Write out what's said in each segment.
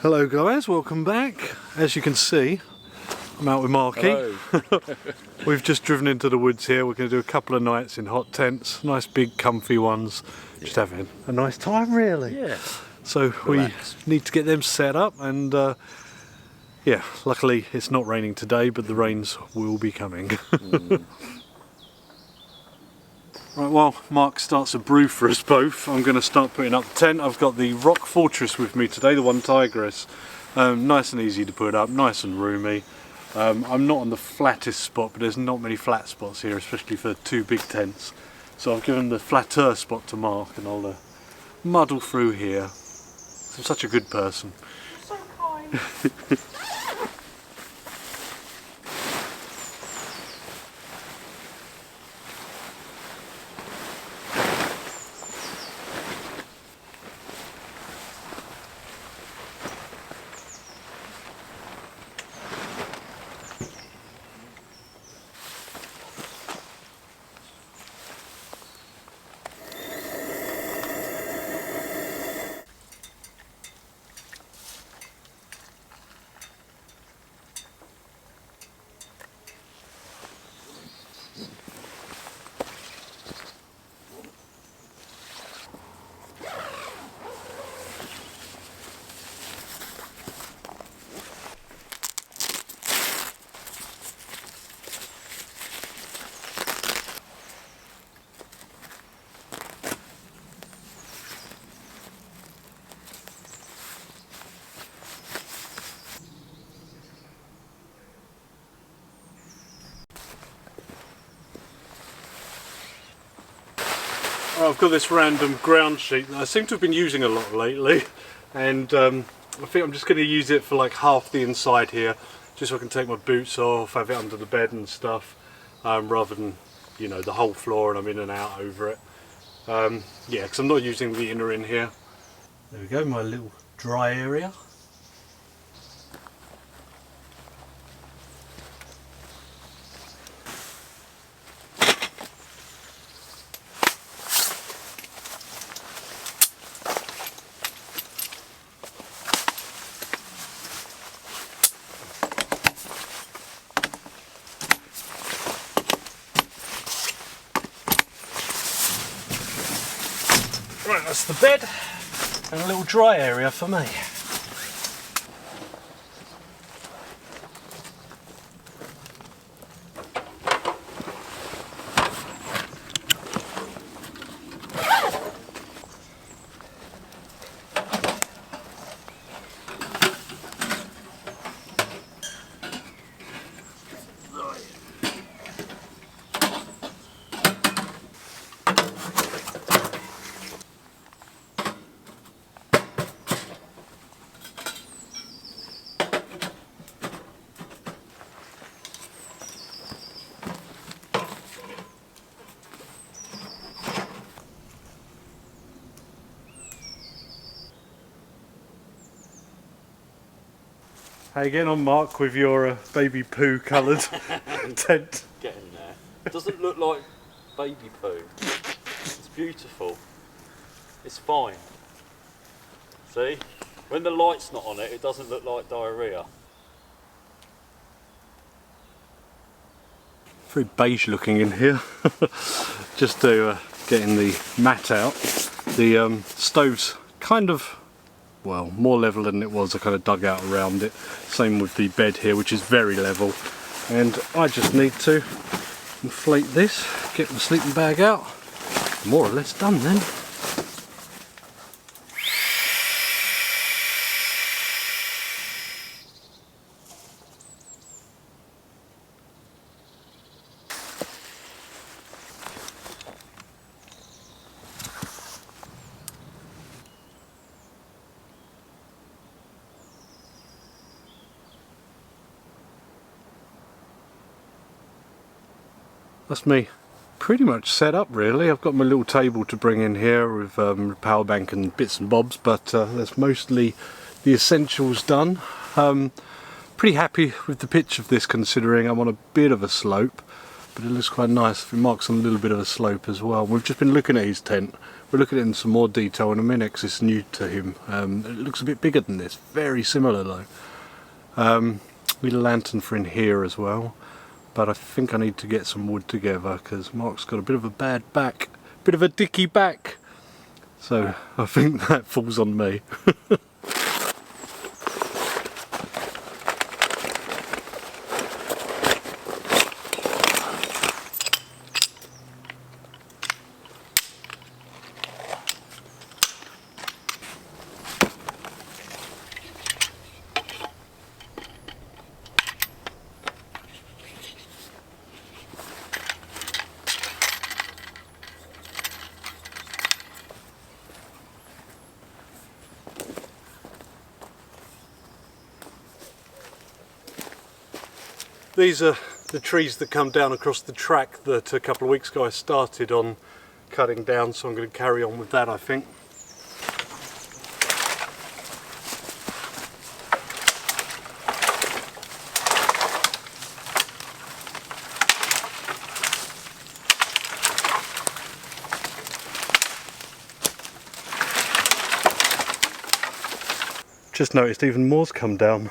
Hello guys, welcome back. As you can see, I'm out with Marky. We've just driven into the woods here. We're going to do a couple of nights in hot tents, nice big comfy ones. Just having a nice time really. Yeah. So Relax. We need to get them set up and yeah, luckily it's not raining today, but the rains will be coming. Right, while Mark starts a brew for us both, I'm going to start putting up the tent. I've got the Rock Fortress with me today, the one Tigress. Nice and easy to put up, nice and roomy. I'm not on the flattest spot, but there's not many flat spots here, especially for two big tents. So I've given the flatter spot to Mark and I'll muddle through here. I'm such a good person. So kind. I've got this random ground sheet that I seem to have been using a lot lately, and I think I'm just going to use it for like half the inside here, just so I can take my boots off, have it under the bed and stuff, rather than, you know, the whole floor and I'm in and out over it. Yeah, because I'm not using the inner in here. There we go, my little dry area. Right, that's the bed and a little dry area for me. How you getting on, Mark, with your baby poo coloured tent? Getting there. Doesn't look like baby poo. It's beautiful. It's fine. See? When the light's not on it, it doesn't look like diarrhea. Very beige looking in here. Just to getting the mat out. The stove's kind of, well, more level than it was. I kind of dug out around it. Same with the bed here, which is very level. And I just need to inflate this, get my sleeping bag out. More or less done then. That's me pretty much set up really. I've got my little table to bring in here with power bank and bits and bobs, but that's mostly the essentials done. Pretty happy with the pitch of this, considering I'm on a bit of a slope, but it looks quite nice. It marks on a little bit of a slope as well. We've just been looking at his tent. We'll look at it in some more detail in a minute because it's new to him. It looks a bit bigger than this, very similar though. Need a lantern for in here as well, but I think I need to get some wood together because Mark's got a bit of a bad back, bit of a dicky back, so I think that falls on me. These are the trees that come down across the track that a couple of weeks ago I started on cutting down, so I'm going to carry on with that, I think. Just noticed even more's come down.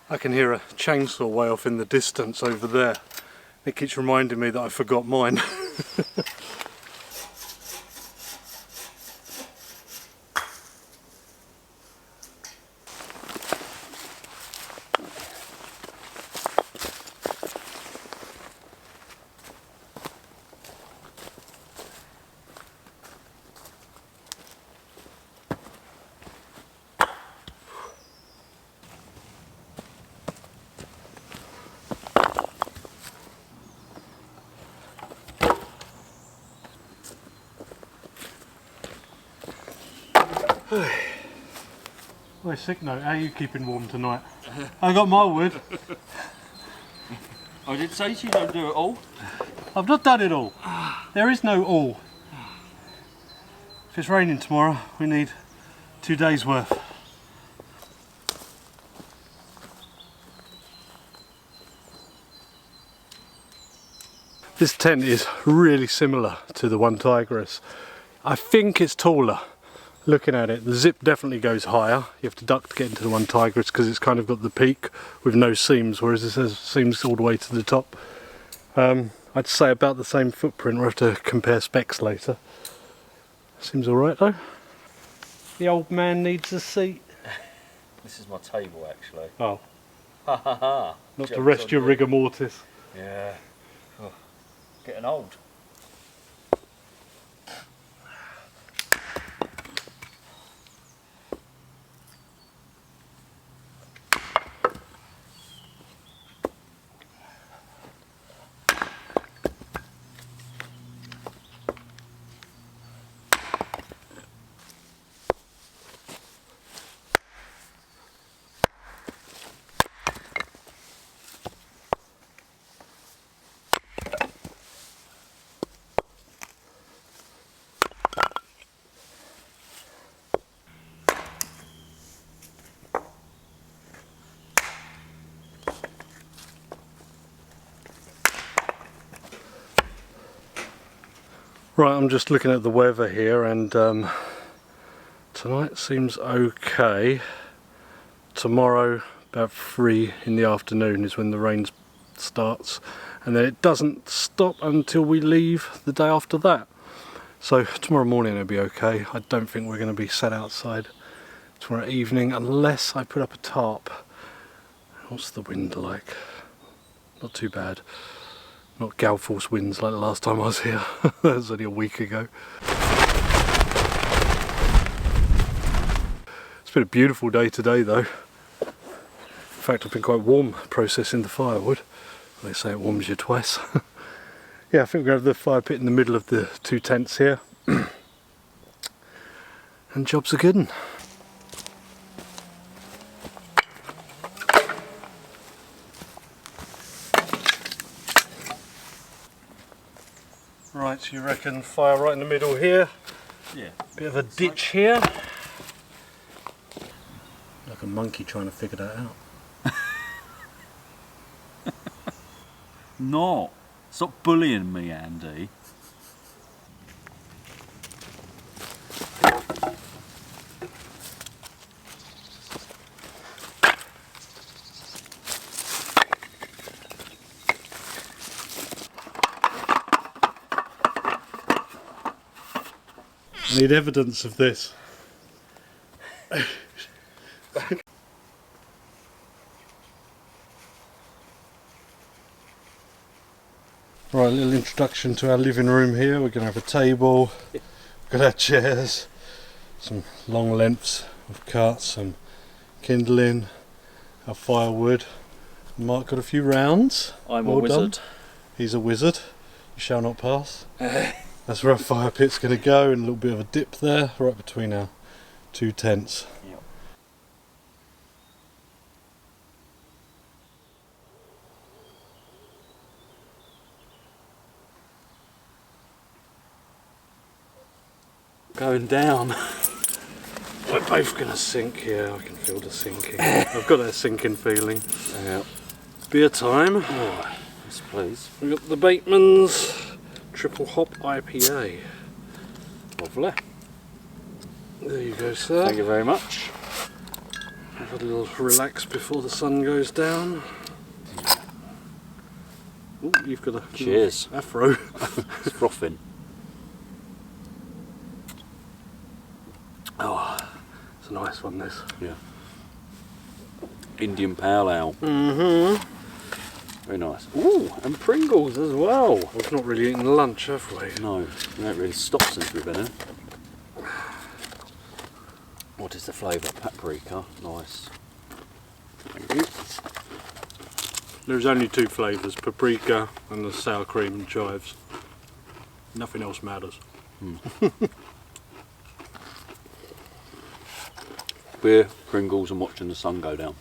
I can hear a chainsaw way off in the distance over there. It keeps reminding me that I forgot mine. Wait, sick note, how are you keeping warm tonight? I got my wood. I did say you don't do it all. I've not done it all. There is no all. If it's raining tomorrow, we need 2 days worth. This tent is really similar to the one Tigris. I think it's taller. Looking at it, the zip definitely goes higher. You have to duck to get into the one Tigris because it's kind of got the peak with no seams, whereas this has seams all the way to the top. I'd say about the same footprint. We'll have to compare specs later. Seems alright though. The old man needs a seat. This is my table actually. Oh. Ha ha ha. Not to rest your rigor mortis. Yeah. Oh, getting old. Right, I'm just looking at the weather here, and tonight seems okay. Tomorrow about 3 in the afternoon is when the rain starts, and then it doesn't stop until we leave the day after that. So tomorrow morning it'll be okay. I don't think we're going to be sat outside tomorrow evening unless I put up a tarp. What's the wind like? Not too bad. Not gale force winds like the last time I was here. That was only a week ago. It's been a beautiful day today though. In fact, I've been quite warm processing the firewood. They say it warms you twice. Yeah, I think we're going to have the fire pit in the middle of the 2 tents here. And jobs are good. Right, so you reckon fire right in the middle here? Yeah. Bit of a ditch here. Like a monkey trying to figure that out. Not. Stop bullying me, Andy. I need evidence of this. Right, a little introduction to our living room here. We're going to have a table, we've got our chairs, some long lengths of carts, some kindling, our firewood. Mark got a few rounds. I'm Well a wizard. done. He's a wizard. You shall not pass. That's where our fire pit's going to go, and a little bit of a dip there, right between our 2 tents. Yep. Going down. We're both going to sink here. I can feel the sinking. I've got that sinking feeling. Yeah. Beer time. Oh, yes, please. We've got the Bateman's Triple Hop IPA. Lovely. There you go, sir. Thank you very much. Have a little relax before the sun goes down. Ooh, you've got a Cheers. afro. It's frothing. Oh, it's a nice one, this. Yeah. Indian Pale Ale. Mm-hmm. Very nice. Ooh, and Pringles as well. We've not really eaten lunch, have we? No, we haven't really stopped since we've been here. What is the flavour? Paprika. Nice. Thank you. There's only 2 flavours, paprika and the sour cream and chives. Nothing else matters. Beer, Pringles and watching the sun go down.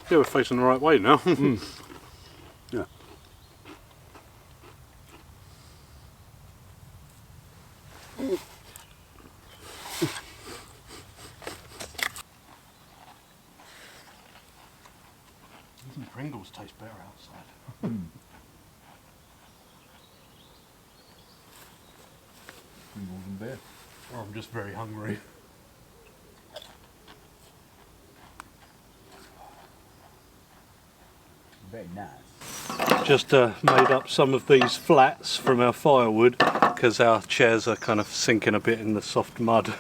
Yeah, we're facing the right way now. Yeah. Even Pringles taste better outside. Pringles and beer. Or I'm just very hungry. Very nice. Just made up some of these flats from our firewood because our chairs are kind of sinking a bit in the soft mud.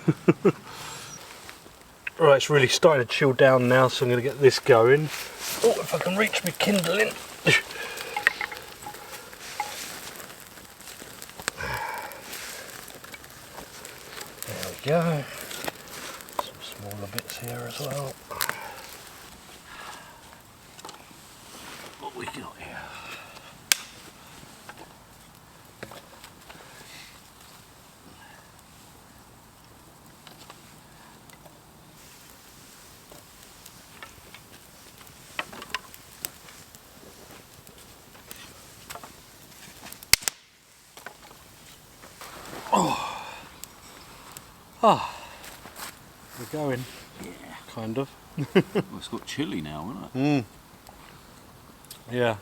Right, it's really starting to chill down now, so I'm going to get this going. Oh, if I can reach my kindling. There we go. Some smaller bits here as well. What we got here? We're going. Yeah. Kind of. Well, it's got chilly now, isn't it? Yeah.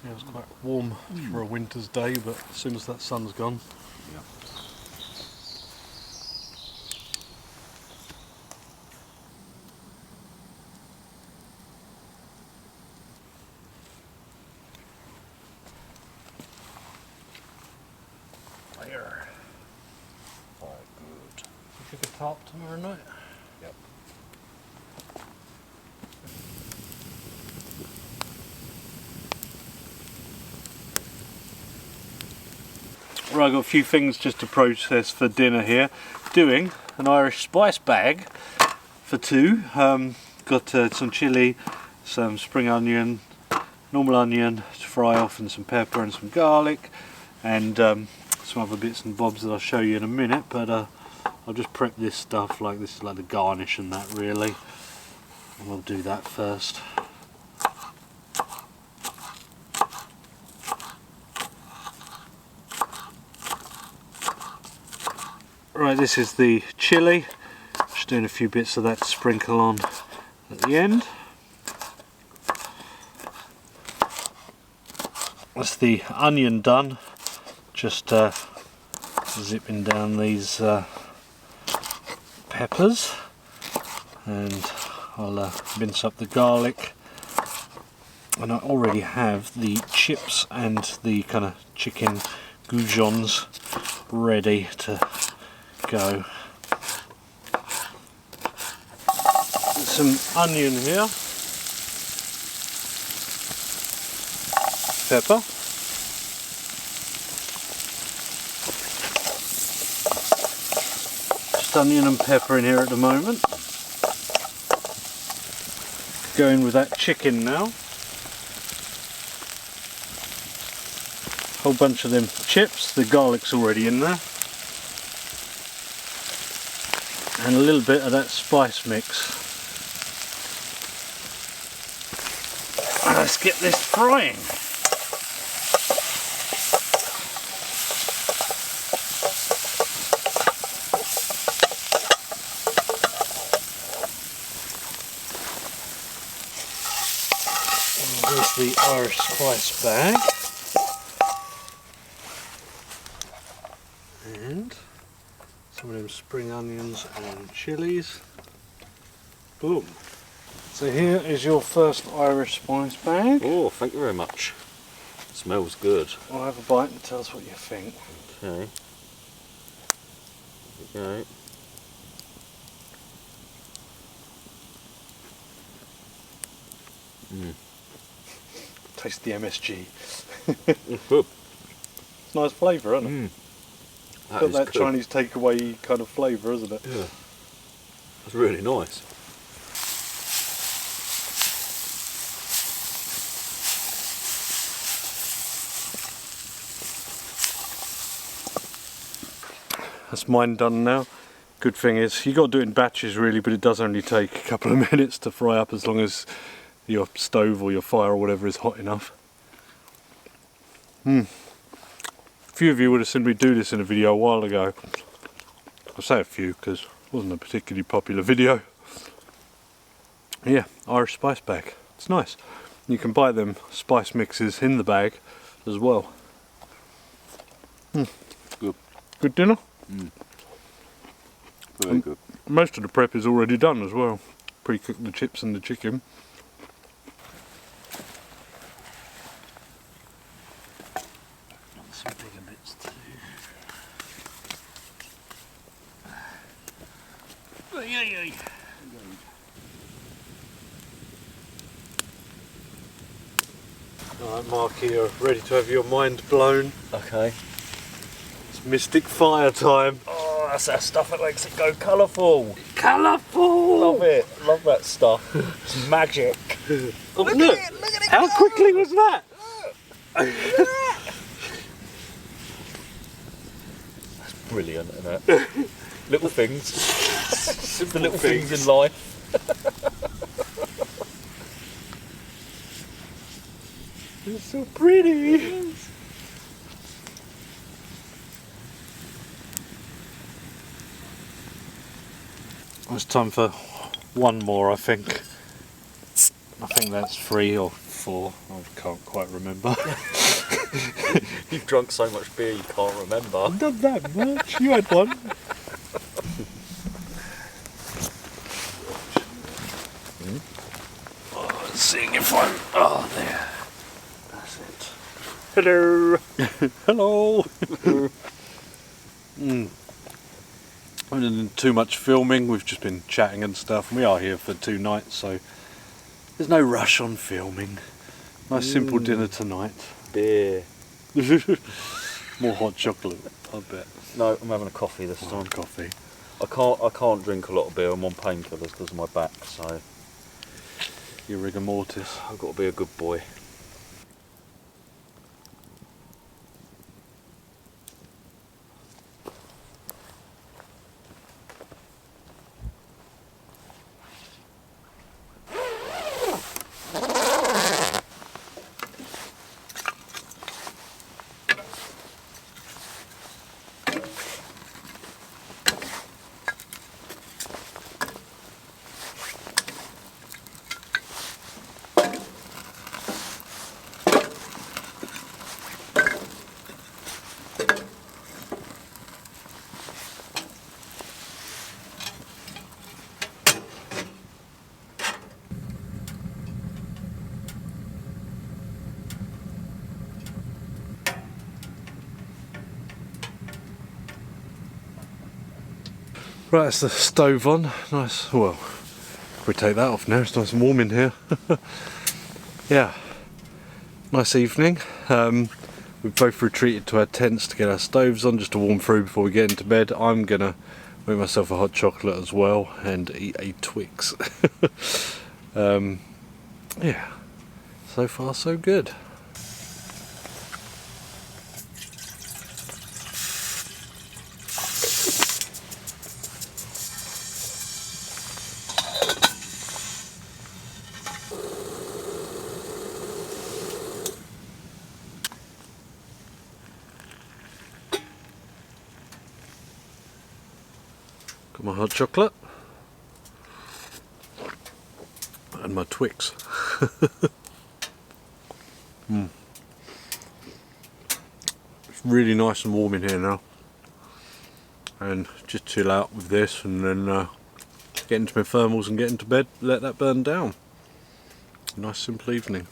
Yeah, it's quite warm for a winter's day, but as soon as that sun's gone. Yeah. There. Oh, good. You pick a tarp tomorrow night? Yep. Right, I've got a few things just to process for dinner here. Doing an Irish spice bag for two. Got some chilli, some spring onion, normal onion to fry off, and some pepper and some garlic, and some other bits and bobs that I'll show you in a minute. But I'll just prep this stuff, like this is like the garnish and that really. And we'll do that first. Right, this is the chilli. Just doing a few bits of that to sprinkle on at the end. That's the onion done. Just zipping down these peppers, and I'll mince up the garlic. And I already have the chips and the kind of chicken goujons ready to go. Some onion here, pepper, just onion and pepper in here at the moment. Going with that chicken now. Whole bunch of them chips, the garlic's already in there. And a little bit of that spice mix. Let's get this frying. And here's the Irish spice bag. And some of them spring onions and chilies. Boom. So here is your first Irish spice bag. Oh, thank you very much. Smells good. I'll have a bite and tell us what you think. Okay. There we go. Taste the MSG. Good. It's nice flavour, isn't it? Got that good. Chinese takeaway kind of flavour, isn't it? Yeah. It's really nice. That's mine done now. Good thing is, you got to do it in batches really, but it does only take a couple of minutes to fry up as long as your stove or your fire or whatever is hot enough. A few of you would have seen me do this in a video a while ago. I say a few because it wasn't a particularly popular video. Yeah, Irish spice bag. It's nice. You can buy them spice mixes in the bag as well. Good. Good dinner? Very good. Most of the prep is already done as well. Pre-cooked the chips and the chicken. Some bigger bits too. Alright, Mark, here, ready to have your mind blown. Okay. It's mystic fire time. Oh, that's that stuff that makes it go colourful. Colourful! Love it. Love that stuff. It's magic. Oh, look at it! How quickly was that? That's brilliant, isn't it? Little things. The little things in life. It's so pretty. It's time for one more, I think. I think that's 3 or 4. I can't quite remember. You've drunk so much beer you can't remember. Not that much. You had one. Oh, seeing if I'm. Oh, there. That's it. Hello. Hello. I haven't done too much filming. We've just been chatting and stuff. We are here for 2 nights, so there's no rush on filming. Nice simple dinner tonight. Beer. More hot chocolate, I bet. No, I'm having a coffee this time. Coffee. I can't drink a lot of beer. I'm on painkillers because of my back, so Your rigor mortis. I've got to be a good boy. Right, that's the stove on. Nice. Well, we take that off now. It's nice and warm in here. Yeah. Nice evening. We've both retreated to our tents to get our stoves on just to warm through before we get into bed. I'm gonna make myself a hot chocolate as well and eat a Twix. Yeah. So far so good. Got my hot chocolate and my Twix. It's really nice and warm in here now, and just chill out with this and then get into my thermals and get into bed, let that burn down. Nice simple evening.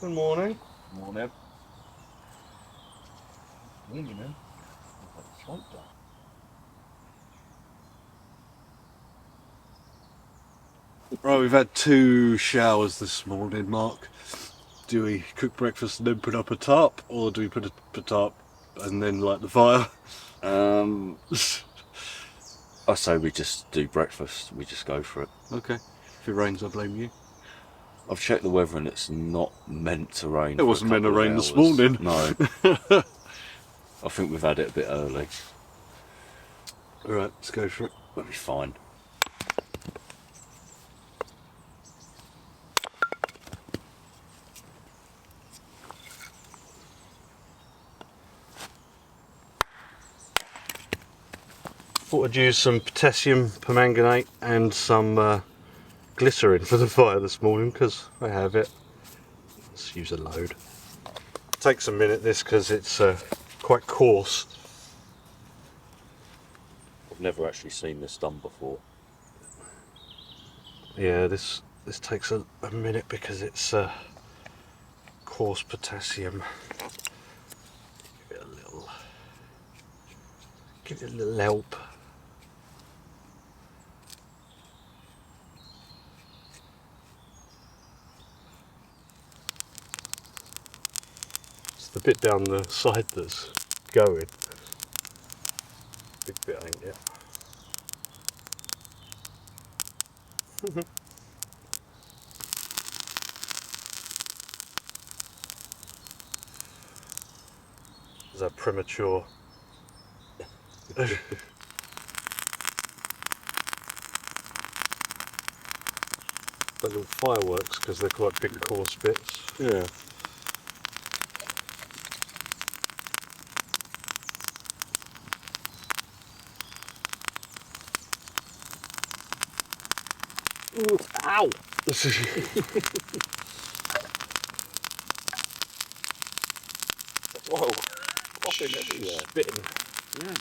Good morning. Morning. Morning, man. Right, we've had 2 showers this morning, Mark. Do we cook breakfast and then put up a tarp, or do we put a tarp and then light the fire? I say we just do breakfast. We just go for it. Okay. If it rains, I blame you. I've checked the weather and it's not meant to rain. It wasn't meant to rain this hours. morning. No. I think we've had it a bit early. Alright, let's go for it. We'll be fine. Thought I'd use some potassium permanganate and some glycerin for the fire this morning because I have it. Let's use a load. Takes a minute this because it's quite coarse. I've never actually seen this done before. Yeah, this takes a minute because it's coarse potassium. Give it a little help. It's the bit down the side that's going. big bit ain't it? Is that premature? Like little fireworks, because they're quite big coarse bits. Yeah. Ooh, ow! Whoa! Popping everywhere. Spitting. Yeah.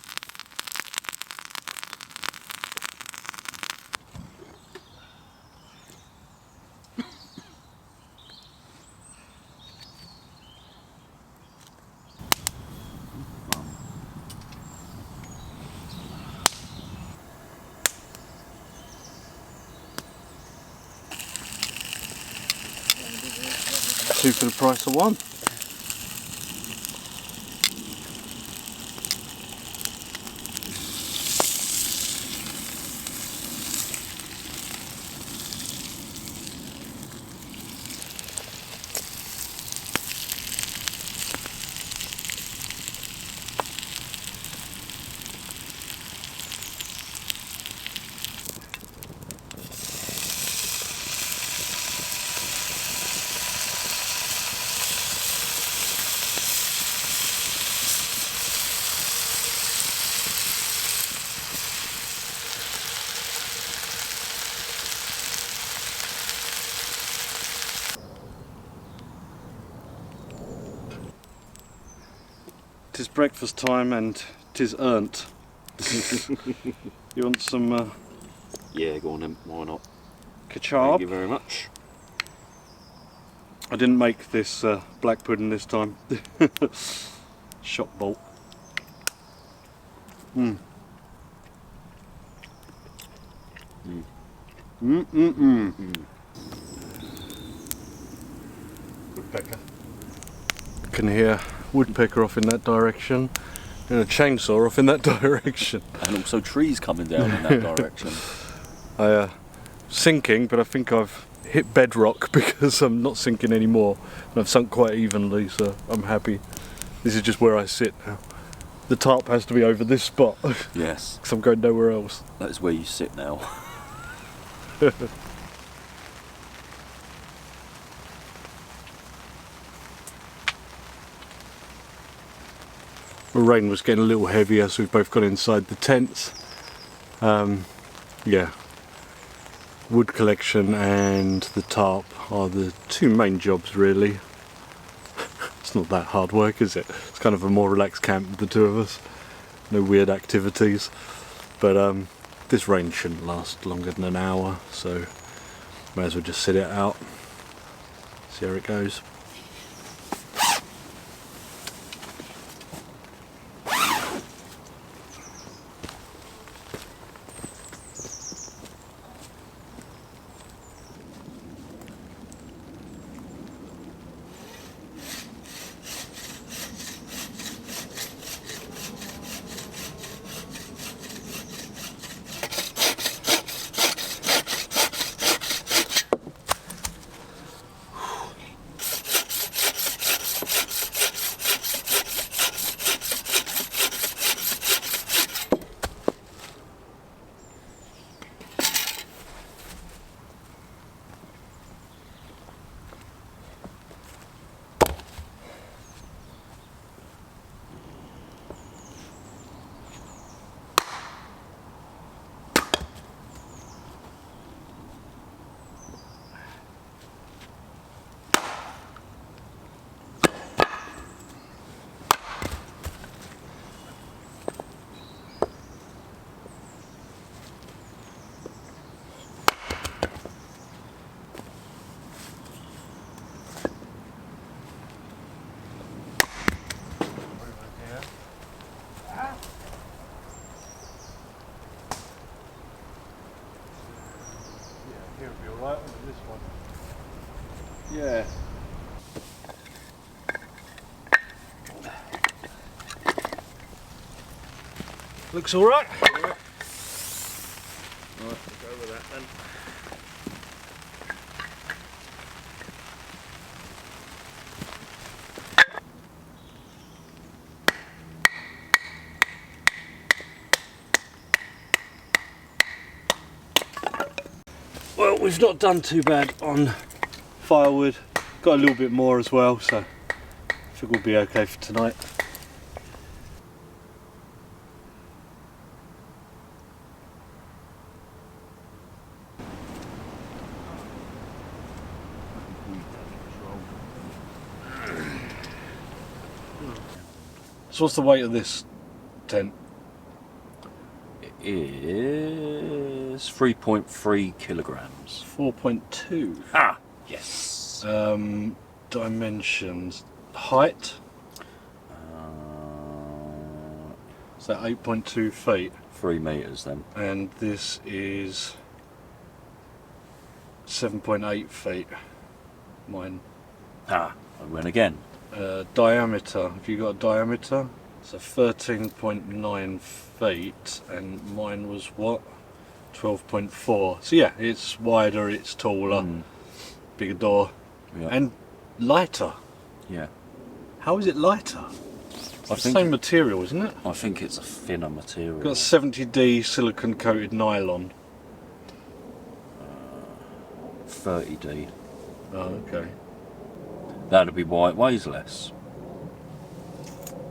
Two for the price of one. Tis breakfast time and tis earnt. You want some Yeah, go on then. Why not? kachab? Thank you very much. I didn't make this black pudding this time. Shot bolt. Mm. Mm. Mm. Woodpecker. Can hear woodpecker off in that direction and a chainsaw off in that direction. And also trees coming down in that direction. I sinking, but I think I've hit bedrock because I'm not sinking anymore, and I've sunk quite evenly, so I'm happy. This is just where I sit now. The tarp has to be over this spot Yes, because I'm going nowhere else. that is where you sit now. The rain was getting a little heavier, so we've both got inside the tents. Yeah, wood collection and the tarp are the two main jobs really. It's not that hard work, is it? It's kind of a more relaxed camp with the two of us. No weird activities. But this rain shouldn't last longer than an hour, so may as well just sit it out. See how it goes. Looks all right. Right, we'll go with that then. Well, we've not done too bad on firewood. Got a little bit more as well, so I think we'll be okay for tonight. So what's the weight of this tent? It is 3.3 kilograms. 4.2. Ah, yes. Dimensions. Height? Is that 8.2 feet? 3 meters then. And this is 7.8 feet. Mine. Ah, I win again. Diameter. Have you got a diameter? It's a 13.9 feet, and mine was what? 12.4. So yeah, it's wider, it's taller, bigger door, Yeah. and lighter. Yeah. How is it lighter? It's the same material, isn't it? I think it's a thinner material. Got 70D silicone coated nylon. 30D. Oh, okay. That'd be why it weighs less.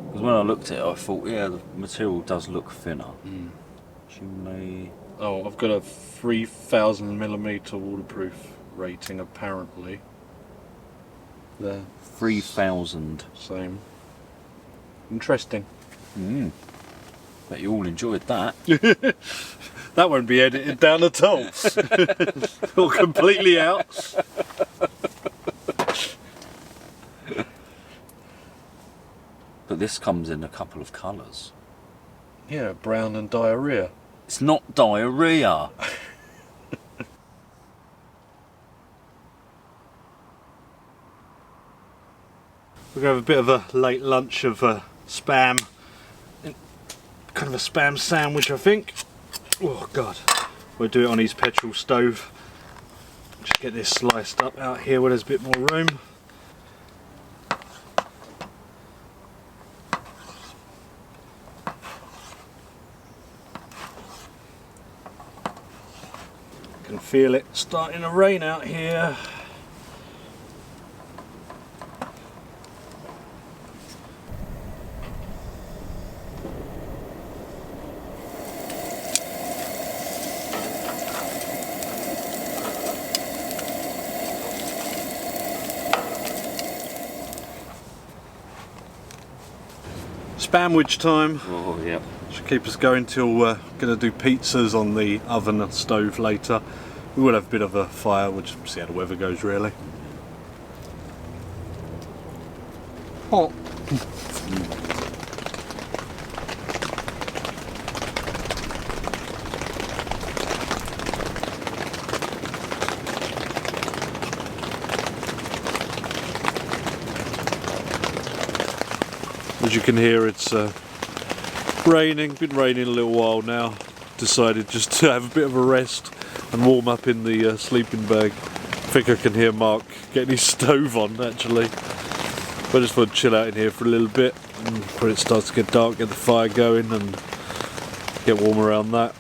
Because when I looked at it, I thought, yeah, the material does look thinner. She may... Oh, I've got a 3,000mm waterproof rating apparently. There. 3,000. Same. Interesting. Bet you all enjoyed that. That won't be edited down at all. All completely out. But this comes in a couple of colours. Yeah, brown and diarrhea. It's not diarrhea. We're going to have a bit of a late lunch of spam. Kind of a spam sandwich, I think. Oh God. We'll do it on his petrol stove. Just get this sliced up out here where there's a bit more room. Can feel it starting to rain out here. Spamwich time. Oh, yeah. Should keep us going till we're going to do pizzas on the oven stove later. We will have a bit of a fire, we'll just see how the weather goes really. Hot. As you can hear, it's raining, been raining a little while now. Decided just to have a bit of a rest and warm up in the sleeping bag. I think I can hear Mark getting his stove on actually. But I just want to chill out in here for a little bit and when it starts to get dark, get the fire going and get warm around that.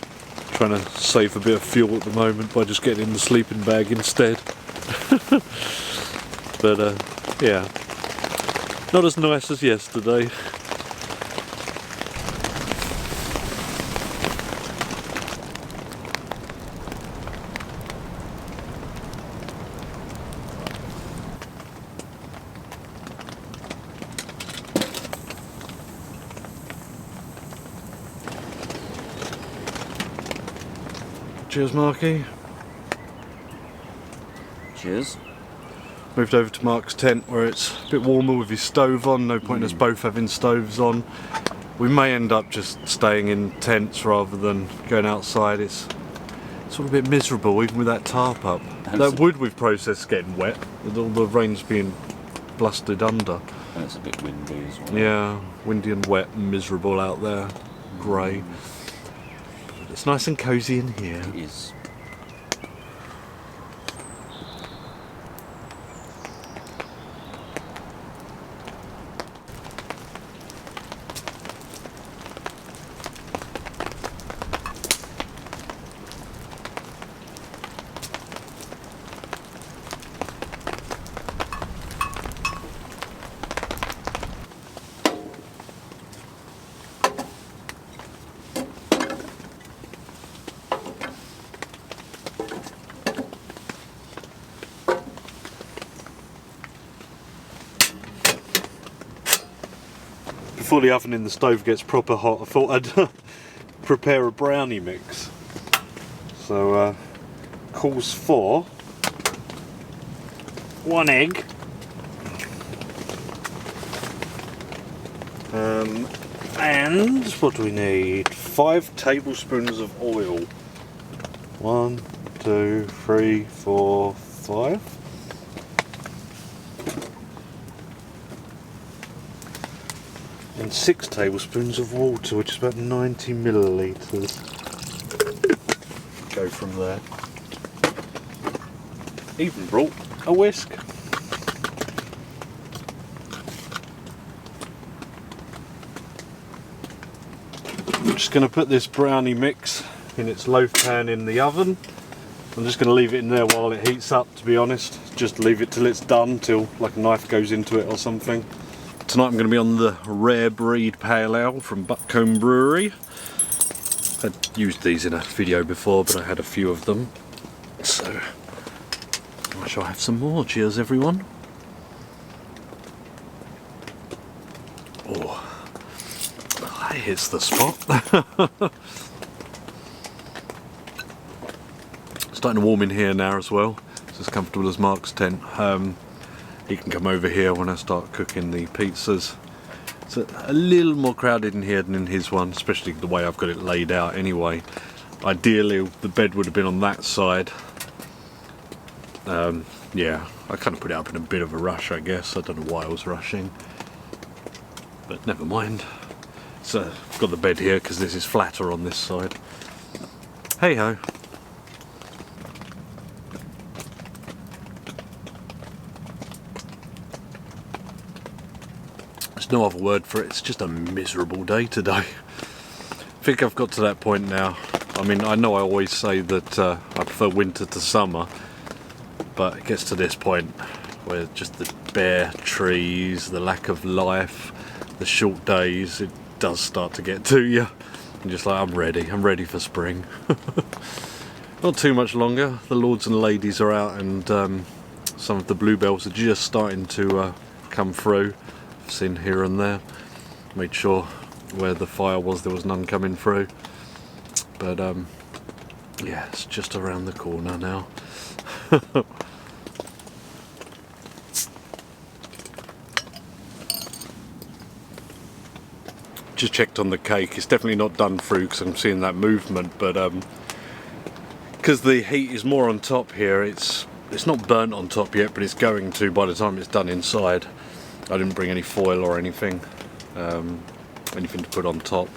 Trying to save a bit of fuel at the moment by just getting in the sleeping bag instead. But yeah, not as nice as yesterday. Cheers, Marky. Cheers. Moved over to Mark's tent where it's a bit warmer with his stove on. No point in us both having stoves on. We may end up just staying in tents rather than going outside. It's all a bit miserable even with that tarp up. That wood we've processed getting wet with all the rains being blustered under. And it's a bit windy as well. Yeah, windy and wet and miserable out there. Grey. It's nice and cosy in here. It is. Before the oven in the stove gets proper hot, I thought I'd prepare a brownie mix. So calls for 1 egg, and what do we need? 5 tablespoons of oil. 1, 2, 3, 4, 5. And 6 tablespoons of water, which is about 90 millilitres. Go from there. Even brought a whisk. I'm just going to put this brownie mix in its loaf pan in the oven. I'm just going to leave it in there while it heats up, to be honest. Just leave it till it's done, till like a knife goes into it or something. Tonight I'm going to be on the Rare Breed Pale Ale from Buckcombe Brewery. I'd used these in a video before, but I had a few of them. So I shall have some more. Cheers everyone. Oh, that hits the spot. Starting to warm in here now as well. It's as comfortable as Marc's tent. He can come over here when I start cooking the pizzas. It's a little more crowded in here than in his one, especially the way I've got it laid out anyway. Ideally the bed would have been on that side. Yeah, I kind of put it up in a bit of a rush, I guess. I don't know why I was rushing, but never mind. So I've got the bed here because this is flatter on this side. Hey ho. There's no other word for it, it's just a miserable day today. I think I've got to that point now. I mean, I know I always say that I prefer winter to summer, but it gets to this point where just the bare trees, the lack of life, the short days, it does start to get to you. I'm just like, I'm ready for spring. Not too much longer, the lords and ladies are out, and some of the bluebells are just starting to come through. I've seen here and there. Made sure where the fire was there was none coming through. But yeah, it's just around the corner now. Just checked on the cake. It's definitely not done through because I'm seeing that movement, but because the heat is more on top here, it's not burnt on top yet, but it's going to by the time it's done inside. I didn't bring any foil or anything to put on top.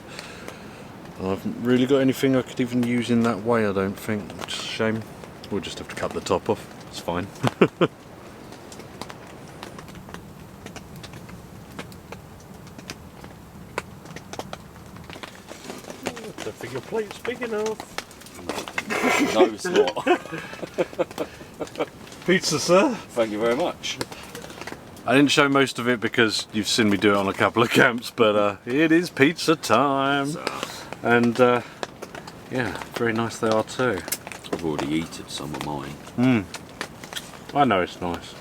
I haven't really got anything I could even use in that way, I don't think, which is a shame. We'll just have to cut the top off, it's fine. I don't think your plate's big enough. No, it's not. Pizza, sir. Thank you very much. I didn't show most of it because you've seen me do it on a couple of camps, but it is pizza time. And yeah, very nice they are too. I've already eaten some of mine. I know it's nice.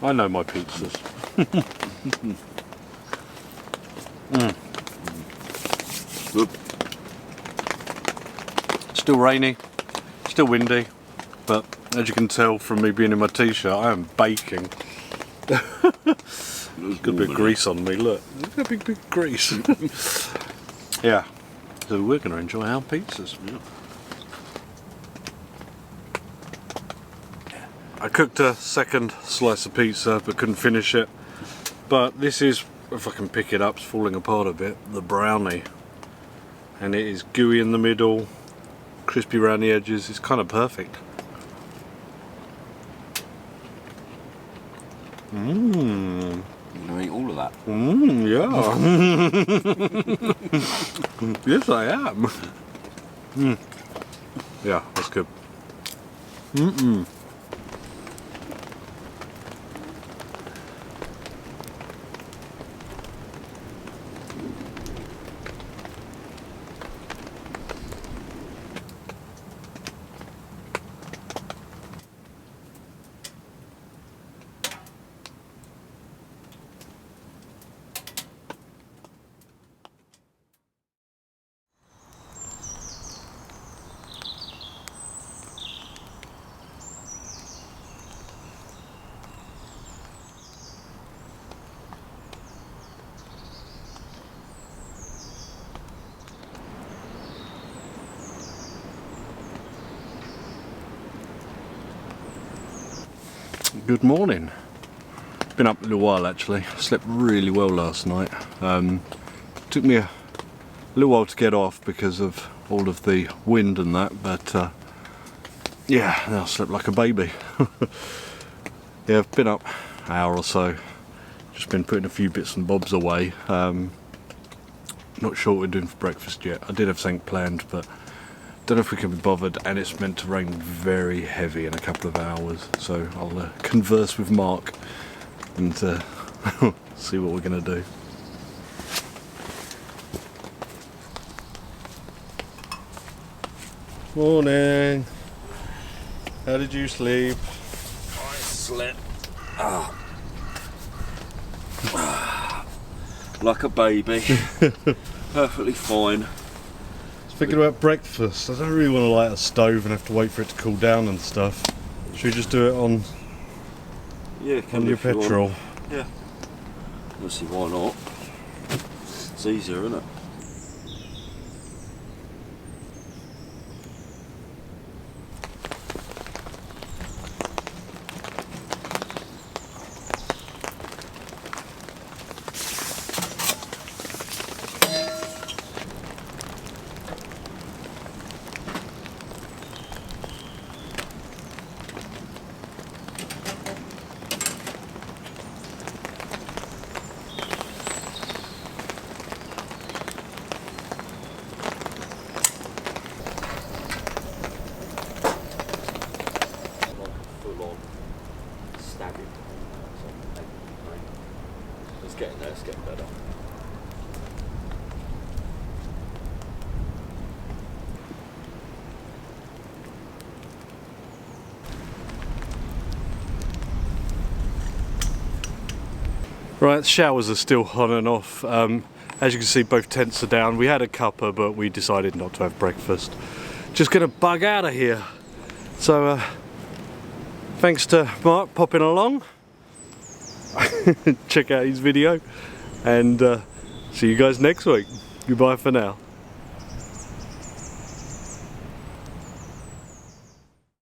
I know my pizzas. Good. Still rainy, still windy, but as you can tell from me being in my t-shirt, I am baking. Got a bit of grease on me, look. Got a big grease. Yeah, so we're going to enjoy our pizzas. Yeah. I cooked a second slice of pizza but couldn't finish it. But this is, if I can pick it up, it's falling apart a bit, the brownie. And it is gooey in the middle, crispy around the edges. It's kind of perfect. Mmm. You're gonna eat all of that. Mmm, yeah. Yes, I am. Mm. Yeah, that's good. Mm-mm. Good morning. Been up a little while actually. Slept really well last night. Took me a little while to get off because of all of the wind and that, but yeah, I slept like a baby. Yeah, I've been up an hour or so. Just been putting a few bits and bobs away. Not sure what we're doing for breakfast yet. I did have something planned, but don't know if we can be bothered, and it's meant to rain very heavy in a couple of hours, so I'll converse with Marc and see what we're going to do. Morning. How did you sleep? I slept like a baby. Perfectly fine. Thinking about breakfast. I don't really want to light a stove and have to wait for it to cool down and stuff. Should we just do it on your petrol? Yeah. Let's see, why not? It's easier, isn't it? It's getting there, it's getting better. Right, the showers are still on and off. As you can see, both tents are down. We had a cuppa, but we decided not to have breakfast. Just gonna bug out of here. So, thanks to Marc popping along. Check out his video, and see you guys next week. Goodbye for now.